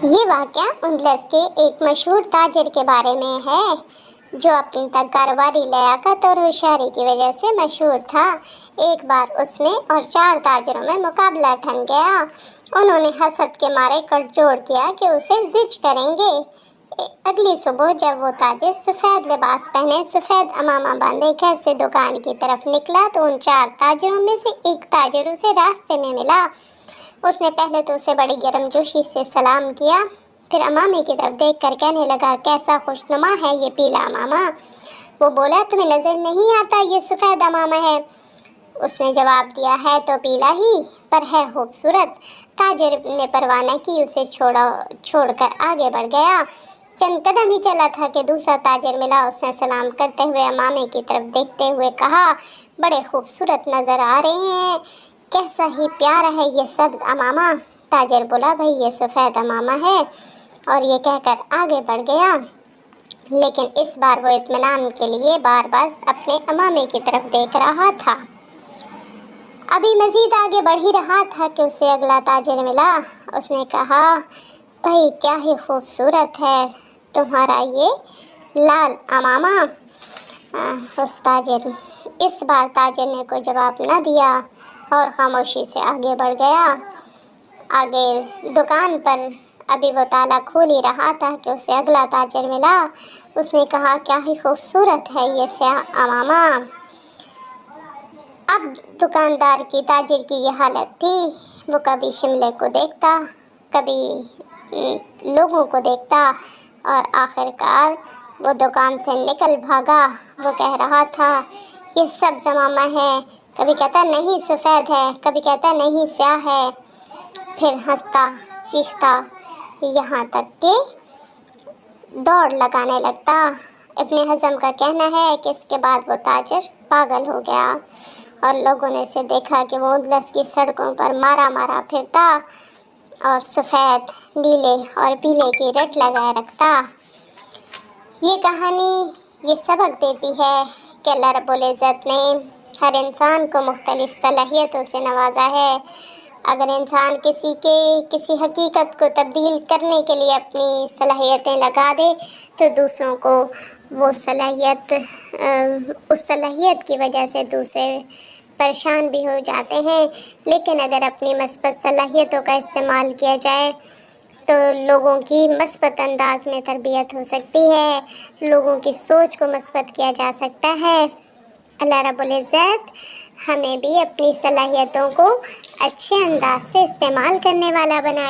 یہ واقعہ اندلس کے ایک مشہور تاجر کے بارے میں ہے جو اپنی کاروباری لیاقت اور ہوشیاری کی وجہ سے مشہور تھا۔ ایک بار اس میں اور 4 تاجروں میں مقابلہ ٹھن گیا۔ انہوں نے حسد کے مارے کٹ جوڑ کیا کہ اسے زج کریں گے۔ اگلی صبح جب وہ تاجر سفید لباس پہنے، سفید عمامہ باندھے گھر سے دکان کی طرف نکلا تو ان 4 تاجروں میں سے ایک تاجر اسے راستے میں ملا۔ اس نے پہلے تو اسے بڑی گرم جوشی سے سلام کیا، پھر عمامے کی طرف دیکھ کر کہنے لگا، کیسا خوشنما ہے یہ پیلا عمامہ۔ وہ بولا، تمہیں نظر نہیں آتا یہ سفید عمامہ ہے؟ اس نے جواب دیا، ہے تو پیلا ہی پر ہے خوبصورت۔ تاجر نے پرواہ نہ کی، اسے چھوڑ کر آگے بڑھ گیا۔ چند قدم ہی چلا تھا کہ دوسرا تاجر ملا۔ اس نے سلام کرتے ہوئے عمامے کی طرف دیکھتے ہوئے کہا، بڑے خوبصورت نظر آ رہے ہیں، کیسا ہی پیارا ہے یہ سبز عمامہ۔ تاجر بولا، بھئی یہ سفید عمامہ ہے، اور یہ کہہ کر آگے بڑھ گیا۔ لیکن اس بار وہ اطمینان کے لیے بار بار اپنے عمامے کی طرف دیکھ رہا تھا۔ ابھی مزید آگے بڑھ ہی رہا تھا کہ اسے اگلا تاجر ملا۔ اس نے کہا، بھئی کیا ہی خوبصورت ہے تمہارا یہ لال عمامہ۔ اس بار تاجر نے کوئی جواب نہ دیا اور خاموشی سے آگے بڑھ گیا۔ آگے دکان پر ابھی وہ تالا کھول ہی رہا تھا کہ اسے اگلا تاجر ملا۔ اس نے کہا، کیا ہی خوبصورت ہے یہ سیاہ عمامہ۔ اب دکاندار کی تاجر کی یہ حالت تھی، وہ کبھی شملے کو دیکھتا، کبھی لوگوں کو دیکھتا، اور آخرکار وہ دکان سے نکل بھاگا۔ وہ کہہ رہا تھا، یہ سبز عمامہ ہے، کبھی کہتا نہیں سفید ہے، کبھی کہتا نہیں سیاہ ہے، پھر ہنستا چیختا یہاں تک کہ دوڑ لگانے لگتا۔ ابن حزم کا کہنا ہے کہ اس کے بعد وہ تاجر پاگل ہو گیا اور لوگوں نے اسے دیکھا کہ وہ اندلس کی سڑکوں پر مارا پھرتا اور سفید، نیلے اور پیلے کی رٹ لگائے رکھتا۔ یہ کہانی یہ سبق دیتی ہے کہ اللہ رب العزت نے ہر انسان کو مختلف صلاحیتوں سے نوازا ہے۔ اگر انسان کسی حقیقت کو تبدیل کرنے کے لیے اپنی صلاحیتیں لگا دے تو دوسروں کو اس صلاحیت کی وجہ سے دوسرے پریشان بھی ہو جاتے ہیں۔ لیکن اگر اپنی مثبت صلاحیتوں کا استعمال کیا جائے تو لوگوں کی مثبت انداز میں تربیت ہو سکتی ہے، لوگوں کی سوچ کو مثبت کیا جا سکتا ہے۔ اللہ رب العزت ہمیں بھی اپنی صلاحیتوں کو اچھے انداز سے استعمال کرنے والا بنائے۔